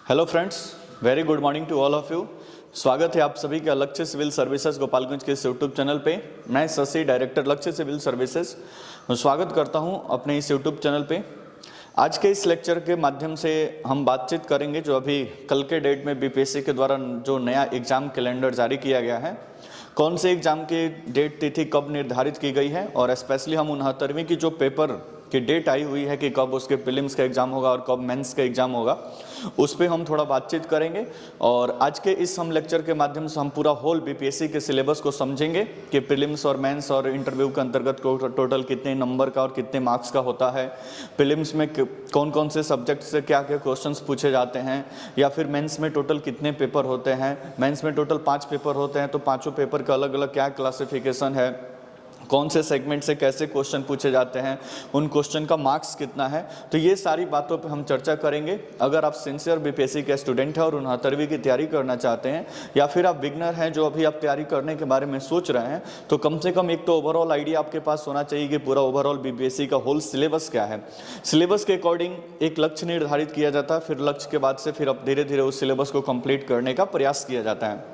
Hello friends, very good morning to all of you. स्वागत है आप सभी का लक्ष्य सिविल सर्विसेज गोपालगंज के इस यूट्यूब चैनल पे। मैं शशि, डायरेक्टर लक्ष्य सिविल सर्विसेज, स्वागत करता हूं अपने इस यूट्यूब चैनल पे। आज के इस लेक्चर के माध्यम से हम बातचीत करेंगे जो अभी कल के डेट में बीपीएससी के द्वारा जो नया एग्जाम कैलेंडर जारी किया गया है, कौन से एग्जाम की डेट तिथि कब निर्धारित की गई है और स्पेशली हम 69वीं की जो पेपर की डेट आई हुई है कि कब उसके प्रीलिम्स का एग्जाम होगा और कब मेंस का एग्जाम होगा, उस पर हम थोड़ा बातचीत करेंगे। और आज के इस हम लेक्चर के माध्यम से हम पूरा होल बीपीएससी के सिलेबस को समझेंगे कि प्रीलिम्स और मेंस और इंटरव्यू के अंतर्गत टोटल कितने नंबर का और कितने मार्क्स का होता है, प्रीलिम्स में कौन कौन से सब्जेक्ट से क्या क्या क्वेश्चंस पूछे जाते हैं, या फिर मेंस में टोटल कितने पेपर होते हैं। मेंस में टोटल 5 पेपर होते हैं, तो पाँचों पेपर का अलग अलग क्या क्लासिफिकेशन है, कौन से सेगमेंट से कैसे क्वेश्चन पूछे जाते हैं, उन क्वेश्चन का मार्क्स कितना है। तो ये सारी बातों पे हम चर्चा करेंगे। अगर आप सिंसियर बीपीएससी के स्टूडेंट हैं और 69वीं की तैयारी करना चाहते हैं, या फिर आप बिगनर हैं जो अभी आप तैयारी करने के बारे में सोच रहे हैं, तो कम से कम एक तो ओवरऑल आइडिया आपके पास होना चाहिए कि पूरा ओवरऑल बीपीएससी का होल सिलेबस क्या है। सिलेबस के अकॉर्डिंग एक लक्ष्य निर्धारित किया जाता है, फिर लक्ष्य के बाद से फिर अब धीरे धीरे उस सिलेबस को कंप्लीट करने का प्रयास किया जाता है।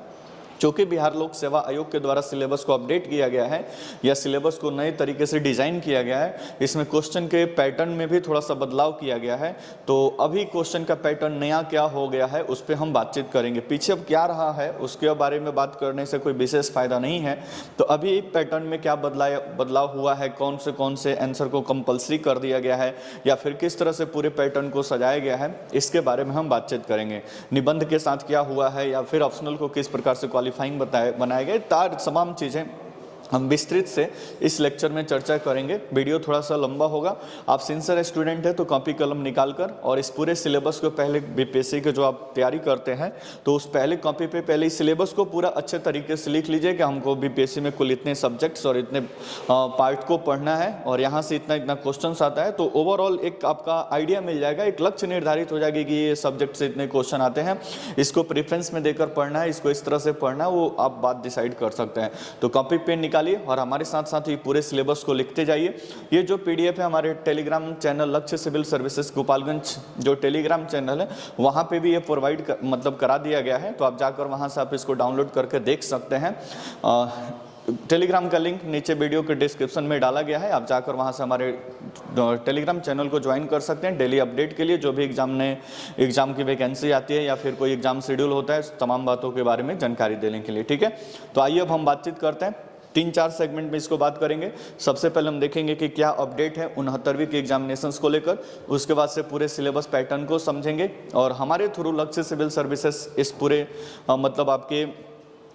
चूँकि बिहार लोक सेवा आयोग के द्वारा सिलेबस को अपडेट किया गया है या सिलेबस को नए तरीके से डिज़ाइन किया गया है, इसमें क्वेश्चन के पैटर्न में भी थोड़ा सा बदलाव किया गया है। तो अभी क्वेश्चन का पैटर्न नया क्या हो गया है उस पर हम बातचीत करेंगे। पीछे अब क्या रहा है उसके बारे में बात करने से कोई विशेष फायदा नहीं है। तो अभी पैटर्न में क्या बदलाव हुआ है, कौन से आंसर को कंपल्सरी कर दिया गया है, या फिर किस तरह से पूरे पैटर्न को सजाया गया है, इसके बारे में हम बातचीत करेंगे। निबंध के साथ क्या हुआ है, या फिर ऑप्शनल को किस प्रकार से क्वालिफाइंग बनाए गए, तमाम चीजें हम विस्तृत से इस लेक्चर में चर्चा करेंगे। वीडियो थोड़ा सा लंबा होगा। आप सिंसियर स्टूडेंट हैं तो कॉपी कलम निकाल कर और इस पूरे सिलेबस को पहले बीपीएससी के जो आप तैयारी करते हैं तो उस पहले कॉपी पे पहले इस सिलेबस को पूरा अच्छे तरीके से लिख लीजिए कि हमको बीपीएससी में कुल इतने सब्जेक्ट्स और इतने पार्ट को पढ़ना है और यहाँ से इतना इतना क्वेश्चन आता है। तो ओवरऑल एक आपका आइडिया मिल जाएगा, एक लक्ष्य निर्धारित हो जाएगी कि ये सब्जेक्ट से इतने क्वेश्चन आते हैं, इसको प्रेफरेंस में देकर पढ़ना है, इसको इस तरह से पढ़ना है, वो आप बात डिसाइड कर सकते हैं। तो कॉपी पेन निकालिए और हमारे साथ साथ ही पूरे सिलेबस को लिखते जाइए। ये जो पीडीएफ है हमारे टेलीग्राम चैनल लक्ष्य सिविल सर्विसेज गोपालगंज जो टेलीग्राम चैनल है वहाँ पे भी ये प्रोवाइड करा दिया गया है। तो आप जाकर वहाँ से आप इसको डाउनलोड करके देख सकते हैं। टेलीग्राम का लिंक नीचे वीडियो के डिस्क्रिप्शन में डाला गया है, आप जाकर वहाँ से हमारे टेलीग्राम चैनल को ज्वाइन कर सकते हैं। डेली अपडेट के लिए जो भी एग्जाम की वैकेंसी आती है या फिर कोई एग्जाम शेड्यूल होता है, तमाम बातों के बारे में जानकारी देने के लिए। ठीक है, तो आइए अब हम बातचीत करते हैं। 3-4 सेगमेंट में इसको बात करेंगे। सबसे पहले हम देखेंगे कि क्या अपडेट है 69वीं के एग्जामिनेशंस को लेकर, उसके बाद से पूरे सिलेबस पैटर्न को समझेंगे और हमारे थ्रू लक्ष्य सिविल सर्विसेज इस पूरे मतलब आपके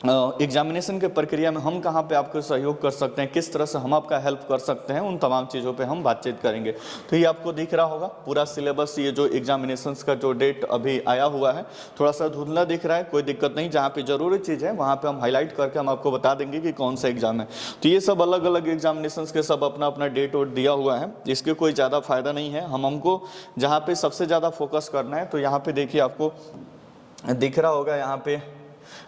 एग्जामिनेशन के प्रक्रिया में हम कहाँ पे आपको सहयोग कर सकते हैं, किस तरह से हम आपका हेल्प कर सकते हैं, उन तमाम चीज़ों पे हम बातचीत करेंगे। तो ये आपको दिख रहा होगा पूरा सिलेबस। ये जो एग्जामिनेशंस का जो डेट अभी आया हुआ है थोड़ा सा धुंधला दिख रहा है, कोई दिक्कत नहीं। जहाँ पे जरूरी चीज़ है वहाँ पे हम हाईलाइट करके हम आपको बता देंगे कि कौन सा एग्जाम है। तो ये सब अलग अलग एग्जामिनेशंस के सब अपना अपना डेट वोट दिया हुआ है, इसके कोई ज़्यादा फायदा नहीं है। हमको जहाँ पे सबसे ज़्यादा फोकस करना है, तो यहाँ पे देखिए आपको दिख रहा होगा, यहाँ पे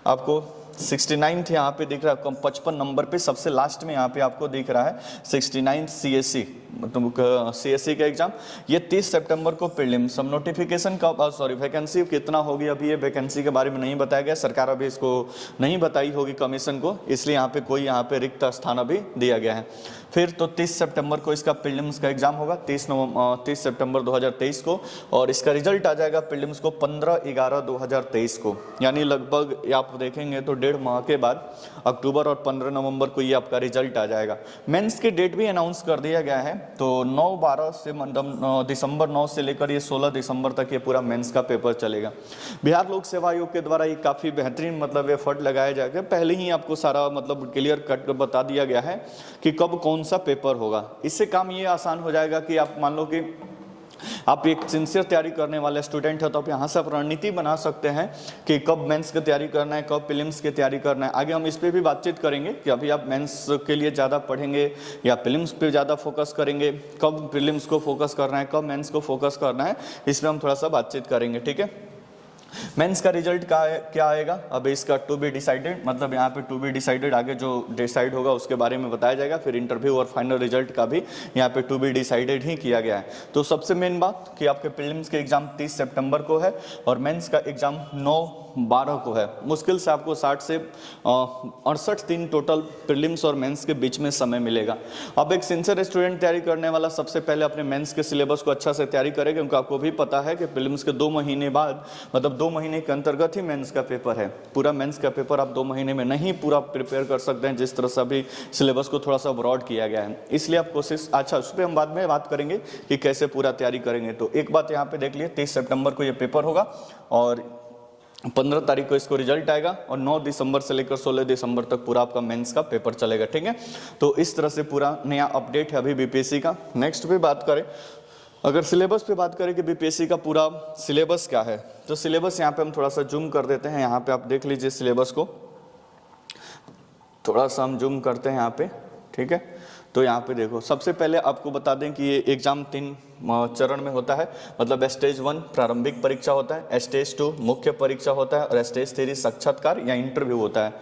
आपको 69 यहाँ पे दिख रहा है, 55 नंबर पे सबसे लास्ट में यहाँ पे आपको दिख रहा है 69 सीएससी, मतलब सीएससी का एग्जाम। ये 30 सितंबर को प्रीलिम्स। हम नोटिफिकेशन का वैकेंसी कितना होगी अभी ये वैकेंसी के बारे में नहीं बताया गया, सरकार अभी इसको नहीं बताई होगी कमीशन को, इसलिए यहाँ पे कोई यहाँ पे रिक्त स्थान अभी दिया गया है। फिर तो 30 सितंबर को इसका प्रीलिम्स का एग्जाम होगा, 30 सितंबर 2023 को, और इसका रिजल्ट आ जाएगा प्रीलिम्स को 15/11/2023 को, यानी लगभग आप देखेंगे तो 1.5 माह के बाद अक्टूबर और 15 नवंबर को ये आपका रिजल्ट आ जाएगा। मेंस की डेट भी अनाउंस कर दिया गया है, तो 9-12 से मतलब दिसंबर 9 से लेकर ये 16 दिसंबर तक ये पूरा मेंस का पेपर चलेगा। बिहार लोक सेवा आयोग के द्वारा ये काफ़ी बेहतरीन मतलब एफर्ट लगाया जाएगा, पहले ही आपको सारा मतलब क्लियर कट बता दिया गया है कि कब कौन सा पेपर होगा। इससे काम ये आसान हो जाएगा कि आप मान लो कि आप एक सिंसियर तैयारी करने वाले स्टूडेंट है तो आप यहाँ से आप रणनीति बना सकते हैं कि कब मेंस की तैयारी करना है, कब प्रीलिम्स की तैयारी करना है। आगे हम इस पे भी बातचीत करेंगे कि अभी आप मेंस के लिए ज़्यादा पढ़ेंगे या प्रीलिम्स पे ज़्यादा फोकस करेंगे, कब प्रीलिम्स को फोकस करना है, कब मेंस को फोकस करना है, इस पर हम थोड़ा सा बातचीत करेंगे। ठीक है, मेंस का रिजल्ट क्या आएगा, अब इसका टू बी डिसाइडेड, मतलब यहाँ पे टू बी डिसाइडेड, आगे जो डिसाइड होगा उसके बारे में बताया जाएगा। फिर इंटरव्यू और फाइनल रिजल्ट का भी यहाँ पे टू बी डिसाइडेड ही किया गया है। तो सबसे मेन बात कि आपके प्रीलिम्स के एग्जाम 30 सितंबर को है और मेंस का एग्जाम 9-12 को है। मुश्किल से आपको 60 से 68 दिन टोटल प्रीलिम्स और मेंस के बीच में समय मिलेगा। अब एक सिंसियर स्टूडेंट तैयारी करने वाला सबसे पहले अपने मेंस के सिलेबस को अच्छा से तैयारी करे, क्योंकि आपको भी पता है कि प्रीलिम्स के 2 महीने बाद, मतलब 2 महीने के अंतर्गत ही मेंस का पेपर है। पूरा मेंस का पेपर आप 2 महीने में नहीं पूरा प्रिपेयर कर सकते हैं, जिस तरह से अभी सिलेबस को थोड़ा सा ब्रॉड किया गया है। इसलिए आप कोशिश, अच्छा उस पर हम बाद में बात करेंगे कि कैसे पूरा तैयारी करेंगे। तो एक बात यहाँ पे देख लिए, 30 सितंबर को ये पेपर होगा और 15 तारीख को इसको रिजल्ट आएगा और 9 दिसंबर से लेकर 16 दिसंबर तक पूरा आपका मेंस का पेपर चलेगा, ठीक है। तो इस तरह से पूरा नया अपडेट है अभी बीपीएससी का। नेक्स्ट पे बात करें, अगर सिलेबस पे बात करें कि बीपीएससी का पूरा सिलेबस क्या है, तो सिलेबस यहाँ पे हम थोड़ा सा जूम कर देते हैं। यहाँ पे आप देख लीजिए सिलेबस को, थोड़ा सा हम जूम करते हैं यहाँ पे, ठीक है। तो यहाँ पे देखो, सबसे पहले आपको बता दें कि ये एग्जाम 3 चरण में होता है, मतलब स्टेज 1 प्रारंभिक परीक्षा होता है, स्टेज 2 मुख्य परीक्षा होता है और स्टेज 3 साक्षात्कार या इंटरव्यू होता है।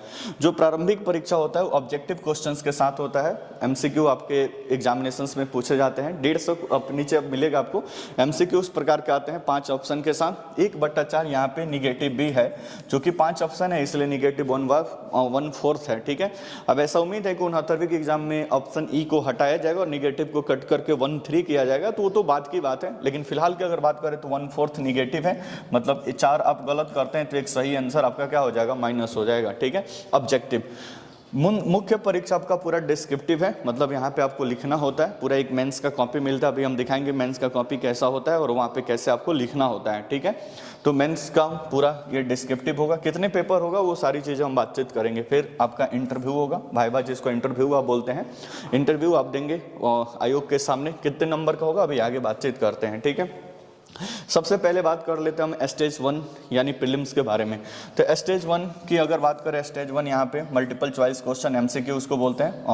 जो प्रारंभिक परीक्षा होता है वो ऑब्जेक्टिव क्वेश्चंस के साथ होता है। एमसीक्यू आपके एग्जामिनेशंस में पूछे जाते हैं, 150 नीचे अब मिलेगा आपको। एमसीक्यू उस प्रकार के आते हैं 5 ऑप्शन के साथ, 1/4 यहाँ पे निगेटिव भी है, जो कि 5 ऑप्शन है इसलिए निगेटिव 1/4 है, ठीक है। अब ऐसा उम्मीद है कि 69वीं के एग्जाम में ऑप्शन ई को हटाया जाएगा और निगेटिव को कट करके 1/3 किया जाएगा, तो वो तो बात की बात है। लेकिन फिलहाल की अगर बात करें तो 1/4 निगेटिव है, मतलब 4 आप गलत करते हैं तो एक सही आंसर आपका क्या हो जाएगा, माइनस हो जाएगा, ठीक है। ऑब्जेक्टिव मुख्य परीक्षा आपका पूरा डिस्क्रिप्टिव है, मतलब यहाँ पे आपको लिखना होता है, पूरा एक मेंस का कॉपी मिलता है। अभी हम दिखाएंगे मेंस का कॉपी कैसा होता है और वहाँ पे कैसे आपको लिखना होता है, ठीक है। तो मेंस का पूरा ये डिस्क्रिप्टिव होगा, कितने पेपर होगा वो सारी चीज़ें हम बातचीत करेंगे। फिर आपका इंटरव्यू होगा, भाईवा जिसको इंटरव्यू आप बोलते हैं, इंटरव्यू आप देंगे आयोग के सामने, कितने नंबर का होगा अभी आगे बातचीत करते हैं, ठीक है। सबसे पहले बात कर लेते हैं हम स्टेज 1 यानी प्रीलिम्स के बारे में। तो स्टेज 1 की अगर बात करें, स्टेज 1 यहाँ पे मल्टीपल चॉइस क्वेश्चन एमसीक्यू उसको बोलते हैं,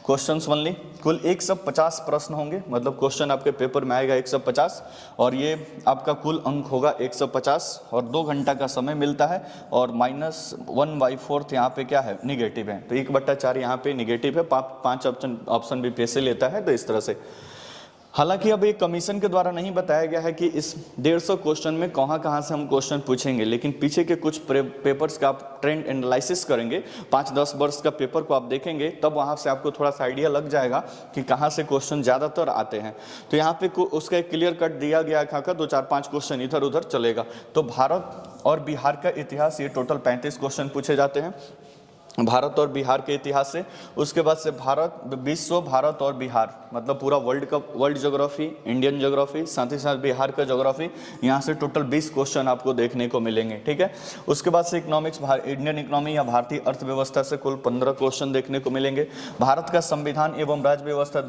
क्वेश्चंस ओनली। कुल 150 प्रश्न होंगे, मतलब क्वेश्चन आपके पेपर में आएगा 150 और ये आपका कुल अंक होगा 150 और 2 घंटा का समय मिलता है और -1/4 यहाँ पे क्या है, निगेटिव है। तो 1/4 यहाँ पे निगेटिव है, 5 ऑप्शन भी पैसे लेता है, तो इस तरह से। हालांकि अब एक कमीशन के द्वारा नहीं बताया गया है कि इस 150 क्वेश्चन में कहाँ से हम क्वेश्चन पूछेंगे, लेकिन पीछे के कुछ पेपर्स का आप ट्रेंड एनालिसिस करेंगे, 5-10 वर्ष का पेपर को आप देखेंगे, तब वहाँ से आपको थोड़ा सा आइडिया लग जाएगा कि कहाँ से क्वेश्चन ज़्यादातर आते हैं। तो यहाँ पे उसका एक क्लियर कट दिया गया है, 2-4-5 क्वेश्चन इधर उधर चलेगा। तो भारत और बिहार का इतिहास, ये टोटल 35 क्वेश्चन पूछे जाते हैं भारत और बिहार के इतिहास से। उसके बाद से विश्व, भारत और बिहार, मतलब पूरा वर्ल्ड ज्योग्राफी, इंडियन ज्योग्राफी, साथ ही साथ बिहार का ज्योग्राफी, यहाँ से टोटल 20 क्वेश्चन आपको देखने को मिलेंगे, ठीक है। उसके बाद से इकोनॉमिक्स, इंडियन इकोनॉमी या भारतीय अर्थव्यवस्था से कुल 15 क्वेश्चन देखने को मिलेंगे। भारत का संविधान एवं राज्य व्यवस्था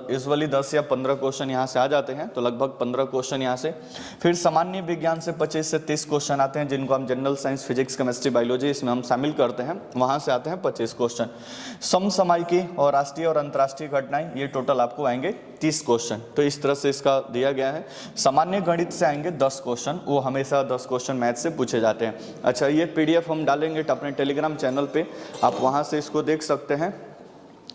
यूजुअली 10 या 15 क्वेश्चन यहाँ से आ जाते हैं, तो लगभग 15 क्वेश्चन यहाँ से। फिर सामान्य विज्ञान से 25 से 30 क्वेश्चन आते हैं, जिनको हम general science, physics, chemistry, biology इसमें हम शामिल करते हैं, वहाँ से आते हैं 25 क्वेश्चन। समसामयिकी और राष्ट्रीय और अंतर्राष्ट्रीय घटनाएं, ये टोटल आपको आएंगे 30 क्वेश्चन। तो इस तरह से इसका दिया गया है। सामान्य गणित से आएंगे 10 क्वेश्चन, वो हमेशा 10 क्वेश्चन मैथ से पूछे जाते हैं। अच्छा, ये पीडीएफ हम डालेंगे अपने टेलीग्राम चैनल पे, आप वहाँ से इसको देख सकते हैं।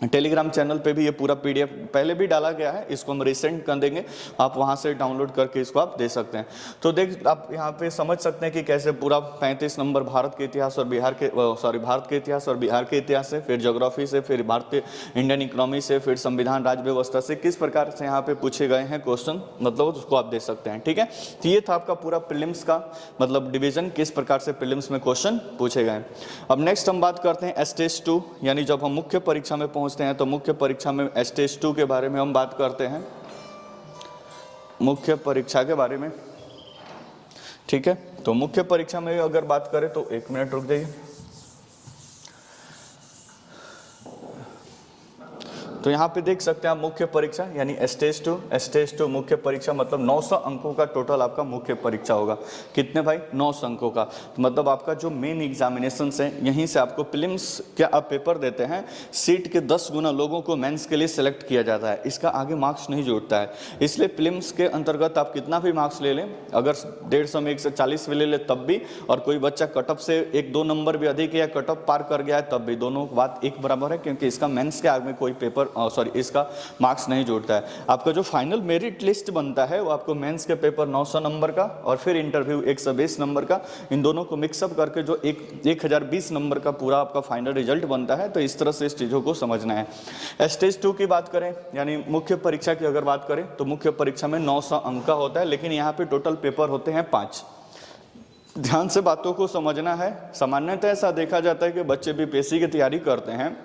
टेलीग्राम चैनल पे भी ये पूरा पीडीएफ पहले भी डाला गया है, इसको हम रिसेंड कर देंगे, आप वहाँ से डाउनलोड करके इसको आप दे सकते हैं। तो देख आप यहाँ पे समझ सकते हैं कि कैसे पूरा 35 नंबर भारत के इतिहास और भारत के इतिहास और बिहार के इतिहास से, फिर ज्योग्राफी से, फिर भारतीय इंडियन इकोनॉमी से, फिर संविधान, राज्य व्यवस्था से किस प्रकार से यहाँ पे पूछे गए हैं क्वेश्चन, मतलब उसको आप दे सकते हैं, ठीक है। तो ये था आपका पूरा प्रीलिम्स का मतलब डिवीजन, किस प्रकार से प्रीलिम्स में क्वेश्चन पूछे गए। अब नेक्स्ट हम बात करते हैं स्टेज 2, यानी जब हम मुख्य परीक्षा में पहुंचते हैं तो मुख्य परीक्षा में स्टेज 2 के बारे में हम बात करते हैं, मुख्य परीक्षा के बारे में, ठीक है। तो मुख्य परीक्षा में अगर बात करें तो 1 मिनट रुक जाइए। तो यहाँ पे देख सकते हैं आप मुख्य परीक्षा यानी स्टेज 2 मुख्य परीक्षा मतलब 900 अंकों का टोटल आपका मुख्य परीक्षा होगा। कितने भाई? 900 अंकों का। तो मतलब आपका जो मेन एग्जामिनेशन है यहीं से आपको प्रीलिम्स क्या आप पेपर देते हैं, सीट के 10 गुना लोगों को मेंस के लिए सिलेक्ट किया जाता है, इसका आगे मार्क्स नहीं जुड़ता है। इसलिए प्रीलिम्स के अंतर्गत आप कितना भी मार्क्स ले लें, अगर 150 में 140 भी ले ले तब भी, और कोई बच्चा कट ऑफ से 1-2 नंबर भी अधिक या कट ऑफ पार कर गया है तब भी, दोनों बात एक बराबर है, क्योंकि इसका मेंस के आगे कोई पेपर इसका मार्क्स नहीं जुड़ता है। आपका जो फाइनल मेरिट लिस्ट बनता है वो आपको मेंस के पेपर 900 नंबर का और फिर इंटरव्यू 120 नंबर का, इन दोनों को मिक्सअप करके जो 1020 नंबर का पूरा आपका फाइनल रिजल्ट बनता है। तो इस तरह से इस चीज़ों को समझना है। स्टेज 2 की बात करें यानी मुख्य परीक्षा की अगर बात करें तो मुख्य परीक्षा में 900 अंक का होता है, लेकिन यहाँ पे टोटल पेपर होते हैं 5। ध्यान से बातों को समझना है। सामान्यतः ऐसा देखा जाता है कि बच्चे बीपीएससी की तैयारी करते हैं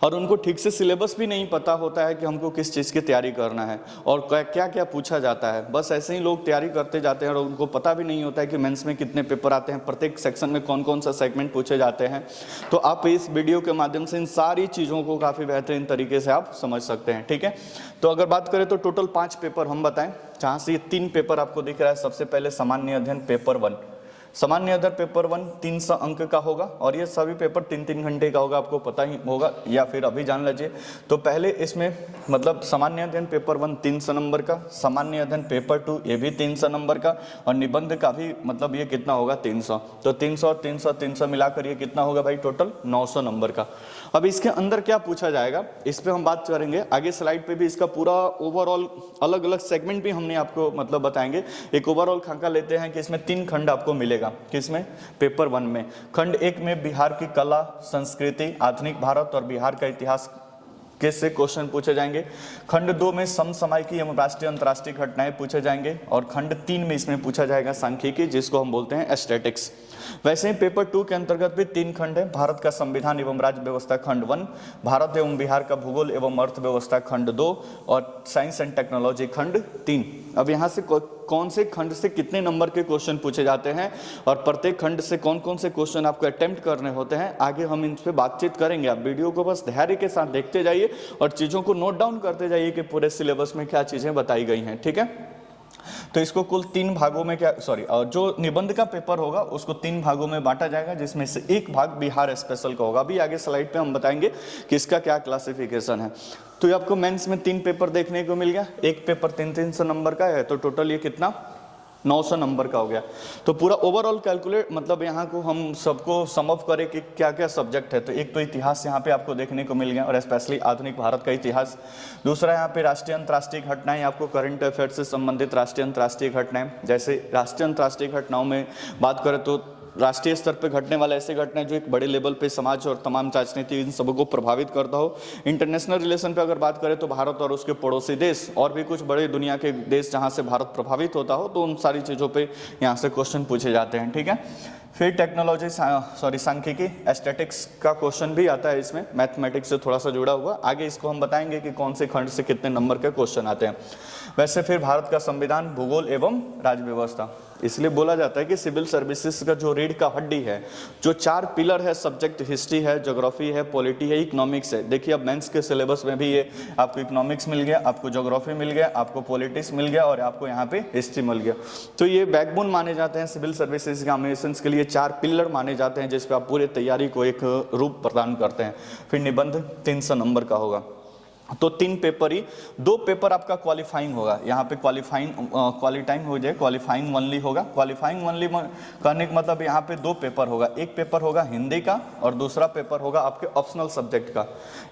और उनको ठीक से सिलेबस भी नहीं पता होता है कि हमको किस चीज़ की तैयारी करना है और क्या क्या पूछा जाता है। बस ऐसे ही लोग तैयारी करते जाते हैं और उनको पता भी नहीं होता है कि मेंस में कितने पेपर आते हैं, प्रत्येक सेक्शन में कौन कौन सा सेगमेंट पूछे जाते हैं। तो आप इस वीडियो के माध्यम से इन सारी चीज़ों को काफ़ी बेहतरीन तरीके से आप समझ सकते हैं। ठीक है, तो अगर बात करें तो टोटल 5 पेपर हम बताएं, जहाँ से ये 3 पेपर आपको दिख रहा है। सबसे पहले सामान्य अध्ययन पेपर 1। सामान्य अध्ययन पेपर 1 300 अंक का होगा और ये सभी पेपर 3-3 घंटे का होगा, आपको पता ही होगा या फिर अभी जान लीजिए। तो पहले इसमें मतलब सामान्य अध्ययन पेपर 1 300 नंबर का, सामान्य अध्ययन पेपर 2 ये भी 300 नंबर का, और निबंध का भी मतलब ये कितना होगा 300। तो 300 और 300 300 मिलाकर ये कितना होगा भाई टोटल 900 नंबर का। अब इसके अंदर क्या पूछा जाएगा इस पर हम बात करेंगे आगे स्लाइड पे भी। इसका पूरा ओवरऑल अलग अलग सेगमेंट भी हमने आपको मतलब बताएंगे। एक ओवरऑल खाका लेते हैं कि इसमें 3 खंड आपको मिलेगा। किसमें? पेपर 1 में। खंड 1 में बिहार की कला संस्कृति, आधुनिक भारत और बिहार का इतिहास कैसे क्वेश्चन पूछे जाएंगे। खंड 2 में समसामयिकी एवं राष्ट्रीय अंतर्राष्ट्रीय घटनाएं पूछे जाएंगे, और खंड 3 में इसमें पूछा जाएगा सांख्यिकी, जिसको हम बोलते हैं एस्थेटिक्स। वैसे ही पेपर 2 के अंतर्गत भी 3 खंड है। भारत का संविधान एवं राज्य व्यवस्था खंड 1, भारत एवं बिहार का भूगोल एवं अर्थव्यवस्था खंड 2 और साइंस एंड टेक्नोलॉजी खंड 3। अब यहाँ से कौन से खंड से कितने नंबर के क्वेश्चन पूछे जाते हैं और प्रत्येक खंड से कौन कौन से क्वेश्चन आपको अटेम्प्ट करने होते हैं, आगे हम इन पे बातचीत करेंगे। आप वीडियो को बस धैर्य के साथ देखते जाइए और चीज़ों को नोट डाउन करते जाइए कि पूरे सिलेबस में क्या चीज़ें बताई गई हैं। ठीक है, तो इसको कुल 3 भागों में और जो निबंध का पेपर होगा उसको 3 भागों में बांटा जाएगा, जिसमें से एक भाग बिहार स्पेशल का होगा। अभी आगे स्लाइड पे हम बताएंगे कि इसका क्या क्लासिफिकेशन है। तो ये आपको मेंस में 3 पेपर देखने को मिल गया। एक पेपर 300 नंबर का है, तो टोटल ये कितना 900 नंबर का हो गया। तो पूरा ओवरऑल कैलकुलेट मतलब यहाँ को हम सबको सम अप करें कि क्या क्या सब्जेक्ट है। तो एक तो इतिहास यहाँ पे आपको देखने को मिल गया और स्पेशली आधुनिक भारत का इतिहास। दूसरा यहाँ पे राष्ट्रीय अंतर्राष्ट्रीय घटनाएं, आपको करंट अफेयर से संबंधित राष्ट्रीय अंतर्राष्ट्रीय घटनाएं। जैसे राष्ट्रीय अंतर्राष्ट्रीय घटनाओं में बात करें तो राष्ट्रीय स्तर पर घटने वाले ऐसे घटनाएं जो एक बड़े लेवल पे समाज और तमाम राजनीति इन सबको प्रभावित करता हो। इंटरनेशनल रिलेशन पे अगर बात करें तो भारत और उसके पड़ोसी देश और भी कुछ बड़े दुनिया के देश जहां से भारत प्रभावित होता हो, तो उन सारी चीज़ों पे यहाँ से क्वेश्चन पूछे जाते हैं। ठीक है, फिर टेक्नोलॉजी सांख्यिकी एस्थेटिक्स का क्वेश्चन भी आता है इसमें, मैथमेटिक्स से थोड़ा सा जुड़ा हुआ। आगे इसको हम बताएंगे कि कौन से खंड से कितने नंबर के क्वेश्चन आते हैं। वैसे फिर भारत का संविधान, भूगोल एवं राज्य व्यवस्था। इसलिए बोला जाता है कि सिविल सर्विसेज का जो रीढ़ का हड्डी है, जो 4 पिलर है, सब्जेक्ट हिस्ट्री है, ज्योग्राफी है, पॉलिटी है, इकोनॉमिक्स है। देखिए अब मेंस के सिलेबस में भी ये आपको इकोनॉमिक्स मिल गया, आपको ज्योग्राफी मिल गया, आपको पॉलिटिक्स मिल गया और आपको यहाँ पे हिस्ट्री मिल गया। तो ये बैकबोन माने जाते हैं सिविल सर्विसेज एग्जामिनेशन के लिए, 4 पिलर माने जाते हैं जिस पे आप पूरे तैयारी को एक रूप प्रदान करते हैं। फिर निबंध 300 नंबर का होगा। तो 3 पेपर ही, 2 पेपर आपका क्वालिफाइंग होगा। यहाँ पे क्वालिफाइंग हो जाए, क्वालिफाइंग ओनली होगा। क्वालिफाइंग ओनली करने का मतलब यहाँ पे 2 पेपर होगा। एक पेपर होगा हिंदी का और दूसरा पेपर होगा आपके ऑप्शनल सब्जेक्ट का।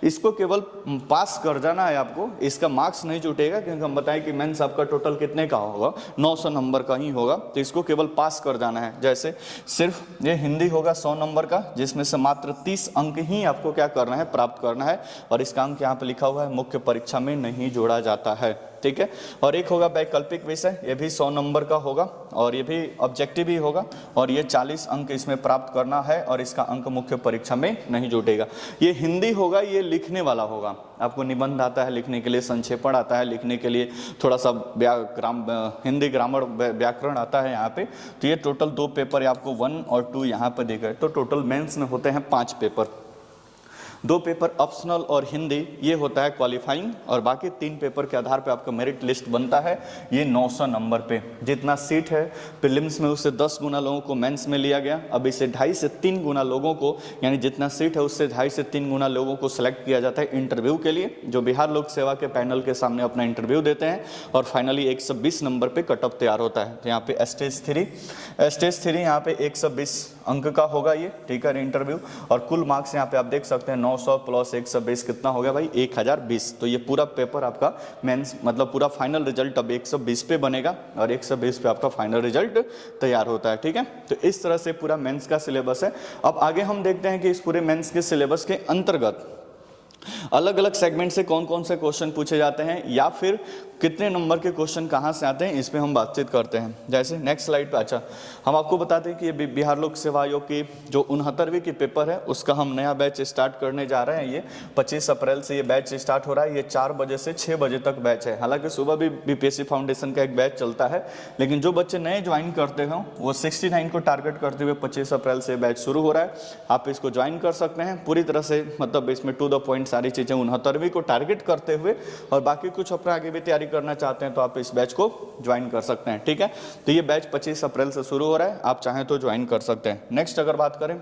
इसको केवल पास कर जाना है आपको, इसका मार्क्स नहीं जुटेगा, क्योंकि हम बताएं कि मेंस आपका टोटल कितने का होगा 900 नंबर का ही होगा। तो इसको केवल पास कर जाना है। जैसे सिर्फ ये हिंदी होगा 100 नंबर का, जिसमें से मात्र 30 अंक ही आपको क्या करना है, प्राप्त करना है, और इसका अंक यहाँ पे लिखा हुआ है मुख्य परीक्षा में नहीं जोड़ा जाता है। ठीक है, और एक होगा वैकल्पिक विषय, ये भी 100 नंबर का होगा और ये भी ऑब्जेक्टिव ही होगा, और ये 40 अंक इसमें प्राप्त करना है और इसका अंक मुख्य परीक्षा में नहीं जुटेगा। ये हिंदी होगा, ये लिखने वाला होगा। आपको निबंध आता है लिखने के लिए, संक्षेपण आता है लिखने के लिए, थोड़ा सा हिंदी ग्रामर व्याकरण आता है यहाँ पे। तो ये टोटल 2 पेपर आपको 1 और 2 यहाँ पर देगा। तो टोटल मेंस में होते हैं 5 पेपर। 2 पेपर ऑप्शनल और हिंदी ये होता है क्वालिफाइंग, और बाकी 3 पेपर के आधार पे आपका मेरिट लिस्ट बनता है। ये 900 नंबर पे जितना सीट है प्रीलिम्स में उससे 10 गुना लोगों को मेंस में लिया गया। अब इसे 2.5 से 3 गुना लोगों को, यानी जितना सीट है उससे 2.5 से 3 गुना लोगों को सिलेक्ट किया जाता है इंटरव्यू के लिए, जो बिहार लोक सेवा के पैनल के सामने अपना इंटरव्यू देते हैं, और फाइनली 120 नंबर पे कट ऑफ तैयार होता है। तो यहाँ पे स्टेज 3 यहाँ पे 120 अंक का होगा ये, ठीक है, इंटरव्यू। और कुल मार्क्स यहाँ पे आप देख सकते हैं 900 प्लस 120 कितना हो गया भाई, 1020। तो ये पूरा पेपर आपका मेंस मतलब पूरा फाइनल रिजल्ट अब 120 पे बनेगा, और 120 पे आपका फाइनल रिजल्ट तैयार होता है, ठीक है। तो इस तरह से पूरा मेंस का सिलेबस है। अब आगे हम देखते हैं कि इस पूरे मेंस के सिलेबस के अंतर्गत अलग अलग सेगमेंट से कौन कौन से क्वेश्चन पूछे जाते हैं, या फिर कितने नंबर के क्वेश्चन कहाँ से आते हैं, इस पे हम बातचीत करते हैं। जैसे नेक्स्ट स्लाइड पे, अच्छा हम आपको बताते हैं कि ये बिहार लोक सेवा आयोग की जो 69वीं की पेपर है उसका हम नया बैच स्टार्ट करने जा रहे हैं। ये 25 अप्रैल से ये बैच स्टार्ट हो रहा है। ये 4 बजे से 6 बजे तक बैच है। हालांकि सुबह भी बीपीएससी फाउंडेशन का एक बैच चलता है, लेकिन जो बच्चे नए ज्वाइन करते हों वो 69 को टारगेट करते हुए 25 अप्रैल से बैच शुरू हो रहा है। आप इसको ज्वाइन कर सकते हैं पूरी तरह से, मतलब इसमें टू द पॉइंट सारी चीज़ें 69वीं को टारगेट करते हुए, और बाकी कुछ अपना आगे भी तैयारी करना चाहते हैं तो आप इस बैच को ज्वाइन कर सकते हैं, ठीक है। तो ये बैच 25 अप्रैल से शुरू हो रहा है, आप चाहें तो ज्वाइन कर सकते हैं। नेक्स्ट अगर बात करें,